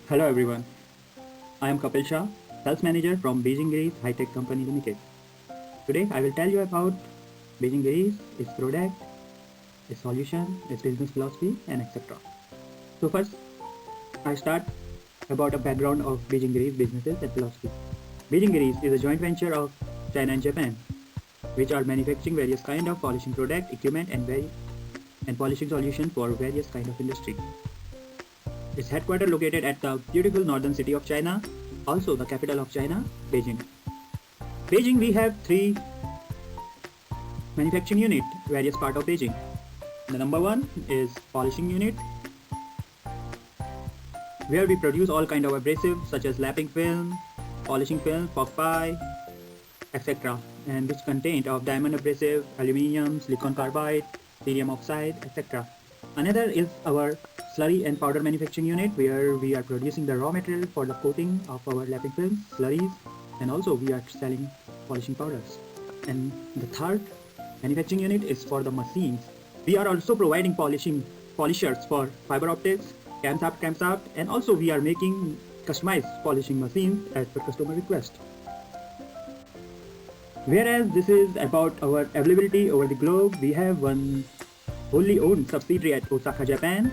Hello everyone, I am Kapil Shah, Sales Manager from Beijing Grease High Tech Company Limited. Today I will tell you about Beijing Grease, its product, its solution, its business philosophy and etc. So first I start about a background of Beijing Grease businesses and philosophy. Beijing Grease is a joint venture of China and Japan, which are manufacturing various kind of polishing product, equipment and polishing solution for various kind of industry. Its headquarters located at the beautiful northern city of China, also the capital of China, Beijing. Beijing, we have three manufacturing unit, various part of Beijing. The number one is polishing unit, where we produce all kind of abrasives such as lapping film, polishing film, fog pie, etc. and which contain of diamond abrasive, aluminium, silicon carbide, cerium oxide, etc. Another is our slurry and powder manufacturing unit, where we are producing the raw material for the coating of our lapping films, slurries, and also we are selling polishing powders. And the third manufacturing unit is for the machines. We are also providing polishers for fiber optics, camshaft, and also we are making customized polishing machines as per customer request. Whereas this is about our availability over the globe, we have one wholly owned subsidiary at Osaka, Japan,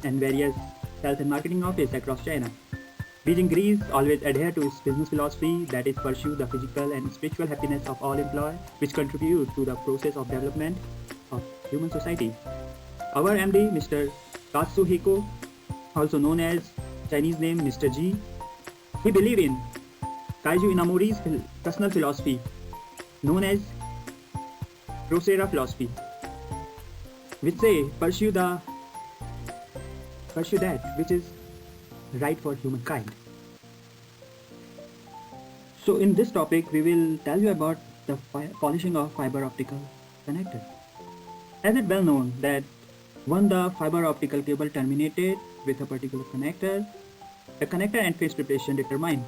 and various sales and marketing office across China. Beijing Grease always adhere to its business philosophy, that is pursue the physical and spiritual happiness of all employees, which contribute to the process of development of human society. Our MD, Mr. Katsuhiko, also known as Chinese name Mr. G, he believed in Kaiju Inamori's personal philosophy, known as Coursera philosophy, which say pursue that which is right for humankind. So in this topic, we will tell you about the polishing of fiber optical connector. As it well known that when the fiber optical cable terminated with a particular connector, the connector and phase preparation determine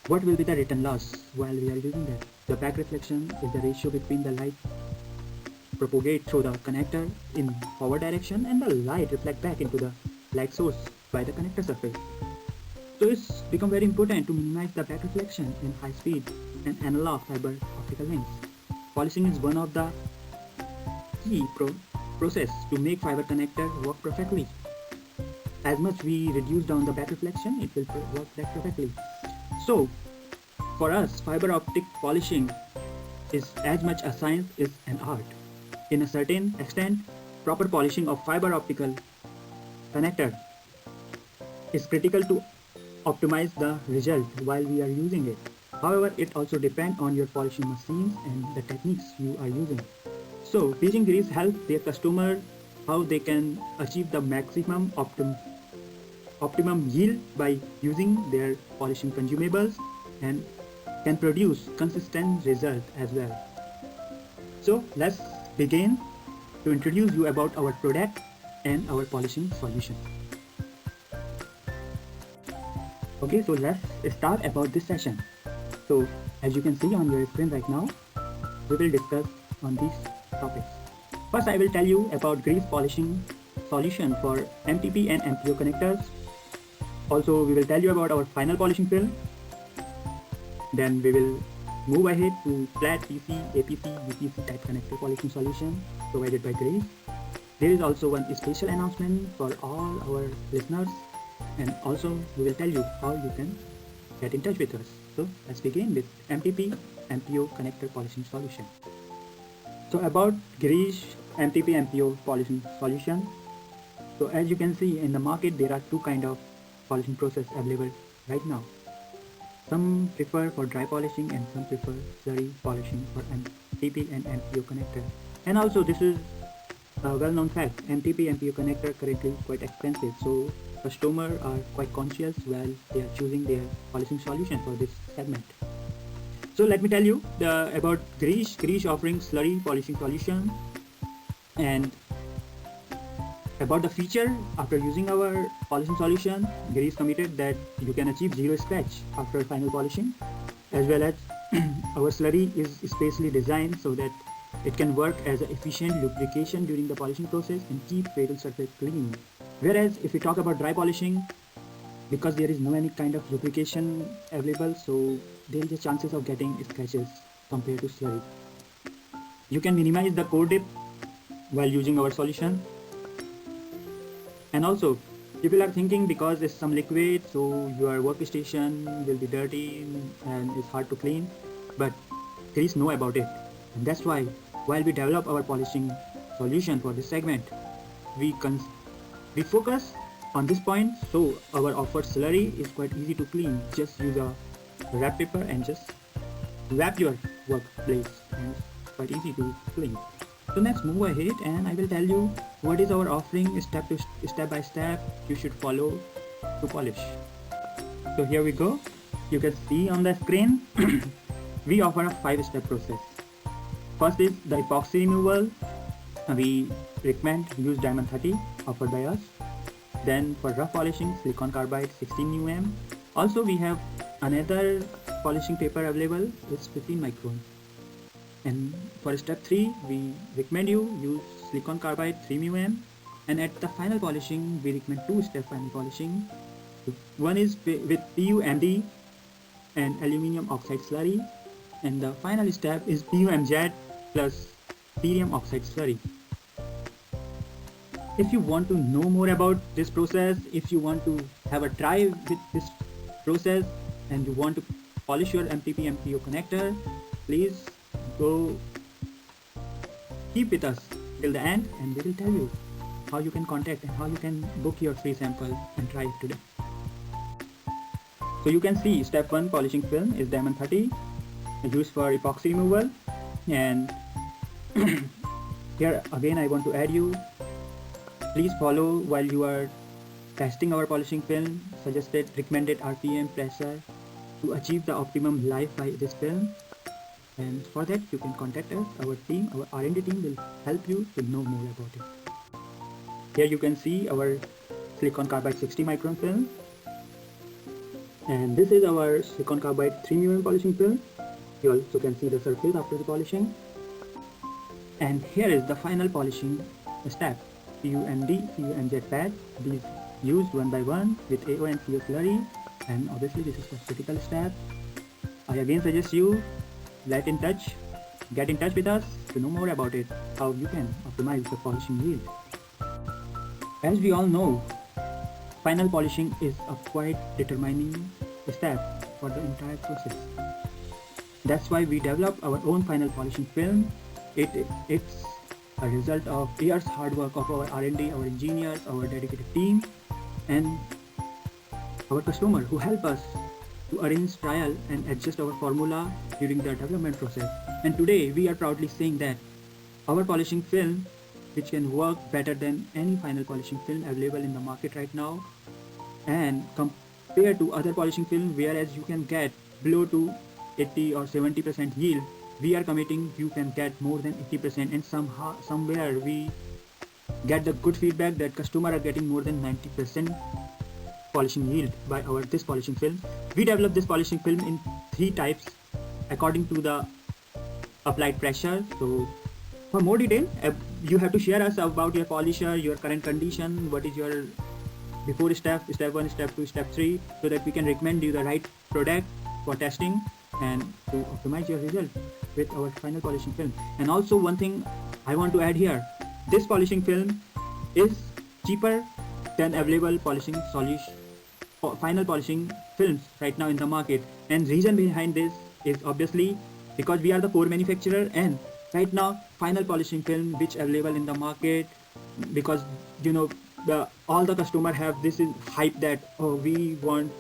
what will be the return loss while we are using that. The back reflection is the ratio between the light propagate through the connector in forward direction and the light reflect back into the light source by the connector surface. So it's become very important to minimize the back reflection in high speed and analog fiber optical links. Polishing is one of the key process to make fiber connector work perfectly. As much we reduce down the back reflection, it will work back perfectly. So for us, fiber optic polishing is as much a science as an art. In a certain extent, proper polishing of fiber optical connector is critical to optimize the result while we are using it. However, it also depends on your polishing machines and the techniques you are using. So, Beijing Grease helps their customer how they can achieve the maximum optimum yield by using their polishing consumables and can produce consistent result as well. So let's begin to introduce you about our product and our polishing solution. Okay, so let's start about this session. So as you can see on your screen right now, we will discuss on these topics. First, I will tell you about grease polishing solution for MTP and MPO connectors. Also, we will tell you about our final polishing film. Then we will move ahead to flat PC, APC, UPC type connector polishing solution provided by Grease. There is also one special announcement for all our listeners, and also we will tell you how you can get in touch with us. So let's begin with MTP MPO connector polishing solution. So about Grease MTP MPO polishing solution. So as you can see in the market, there are two kind of polishing process available right now. Some prefer for dry polishing and some prefer slurry polishing for MTP and MPO connector. And also this is a well-known fact, MTP MPO connector currently is quite expensive, so customers are quite conscious while they are choosing their polishing solution for this segment. So let me tell you about Grease. Grease offering slurry polishing solution, and about the feature. After using our polishing solution, Grease committed that you can achieve zero scratch after final polishing, as well as our slurry is specially designed so that it can work as an efficient lubrication during the polishing process and keep fatal surface clean. Whereas if we talk about dry polishing, because there is no any kind of lubrication available, so there is a chances of getting scratches compared to slurry. You can minimize the core dip while using our solution. And also, people are thinking because it's some liquid, so your workstation will be dirty and it's hard to clean, but please know about it. And that's why while we develop our polishing solution for this segment, we focus on this point, so our offered slurry is quite easy to clean. Just use a wrap paper and just wrap your workplace, and it's quite easy to clean. So let's move ahead and I will tell you what is our offering step by step you should follow to polish. So here we go. You can see on the screen we offer a 5-step process. First is the epoxy removal. We recommend use Diamond 30 offered by us. Then for rough polishing, silicon carbide 16 UM. Also we have another polishing paper available, it's 15 micron. And for step 3, we recommend you use silicon carbide 3 UM. And at the final polishing, we recommend 2-step final polishing. One is with PUMD and aluminum oxide slurry, and the final step is PUMZ plus cerium oxide slurry. If you want to know more about this process, if you want to have a try with this process and you want to polish your MTP MPO connector, please go keep with us till the end, and we will tell you how you can contact and how you can book your free sample and try it today. So you can see step 1 polishing film is Diamond 30 used for epoxy removal. And here again I want to add you, please follow while you are testing our polishing film suggested recommended RPM pressure to achieve the optimum life by this film. And for that you can contact us. Our team, our R&D team will help you to know more about it. Here you can see our silicon carbide 60 micron film, and this is our silicon carbide 3 mm polishing film. You also can see the surface after the polishing. And here is the final polishing step, PUMD, PUMZ pad. These used one by one with AO and CO slurry, and obviously this is the critical step. I again suggest you get in touch with us to know more about it, how you can optimize the polishing yield. As we all know, final polishing is a quite determining step for the entire process. That's why we developed our own final polishing film. It's a result of years hard work of our R&D, our engineers, our dedicated team, and our customer who help us to arrange trial and adjust our formula during the development process. And today we are proudly saying that our polishing film, which can work better than any final polishing film available in the market right now, and compared to other polishing film whereas you can get below to 80 or 70% yield, we are committing you can get more than 80%, and somewhere we get the good feedback that customer are getting more than 90% polishing yield by this polishing film. We developed this polishing film in 3 types according to the applied pressure. So for more detail, you have to share us about your polisher, your current condition, what is your before step 1, step 2, step 3, so that we can recommend you the right product for testing and to optimize your result with our final polishing film. And also one thing I want to add here, this polishing film is cheaper than available polishing final polishing films right now in the market. And reason behind this is obviously because we are the core manufacturer, and right now final polishing film which available in the market, because all the customer have this is hype that we want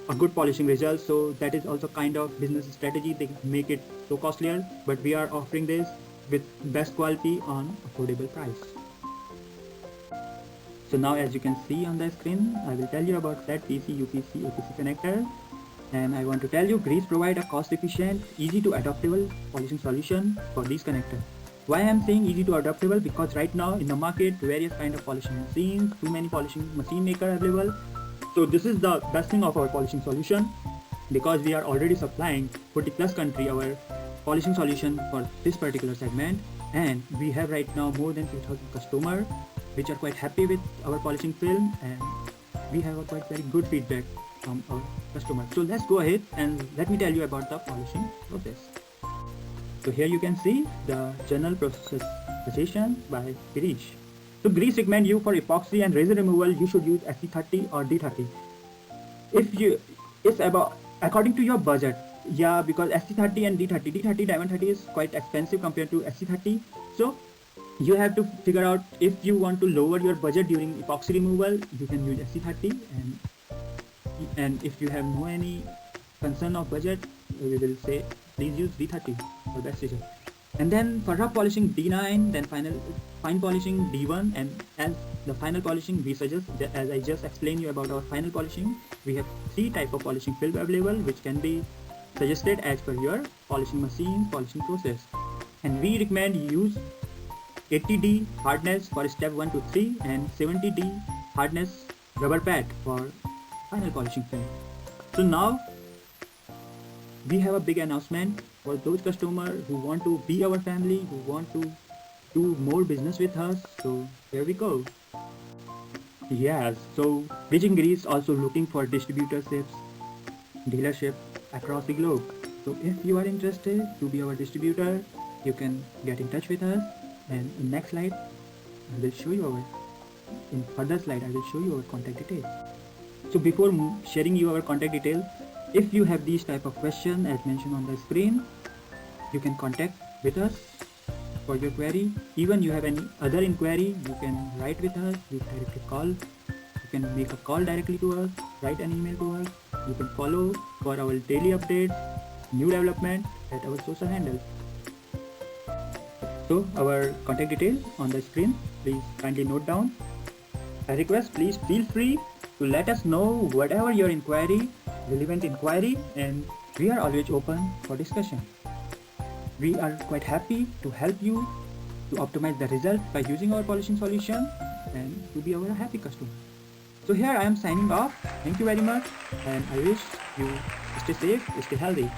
a good polishing result, so that is also kind of business strategy. They make it so costlier, but we are offering this with best quality on affordable price. So now as you can see on the screen, I will tell you about that PC, UPC, APC connector. And I want to tell you, Grease provide a cost efficient, easy to adaptable polishing solution for these connectors. Why I am saying easy to adaptable? Because right now in the market, various kind of polishing machines, too many polishing machine maker available. So this is the best thing of our polishing solution, because we are already supplying 40 plus country our polishing solution for this particular segment, and we have right now more than 2,000 customers which are quite happy with our polishing film, and we have a quite very good feedback from our customer. So let's go ahead and let me tell you about the polishing process. So here you can see the journal process suggestion by Girish. So Girish recommend you for epoxy and resin removal you should use SC30 or D30. If you, it's about according to your budget. Yeah, because SC30 and D30 Diamond 30 is quite expensive compared to SC30. So you have to figure out if you want to lower your budget during epoxy removal, you can use SC30, and if you have no any concern of budget, we will say please use D30 for best result. And then for rough polishing D9, then fine polishing D1, and as the final polishing we suggest, as I just explained you about our final polishing, we have 3 type of polishing film available which can be suggested as per your polishing machine polishing process, and we recommend you use 80D hardness for step 1 to 3 and 70D hardness rubber pad for final polishing film. So now we have a big announcement for those customers who want to be our family, who want to do more business with us. So here we go. Yes, so Bridging Greece also looking for distributorships, dealership across the globe. So if you are interested to be our distributor, you can get in touch with us, and in next slide I will show you in further slide I will show you our contact details. So before sharing you our contact details, if you have these type of question as mentioned on the screen, you can contact with us for your query. Even you have any other inquiry, you can write with us, you directly call, you can make a call directly to us, write an email to us, you can follow for our daily updates, new development at our social handles. So our contact details on the screen, please kindly note down. I request please feel free to let us know whatever your inquiry, relevant inquiry, and we are always open for discussion. We are quite happy to help you to optimize the result by using our polishing solution and to be our happy customer. So here I am signing off. Thank you very much, and I wish you stay safe, stay healthy.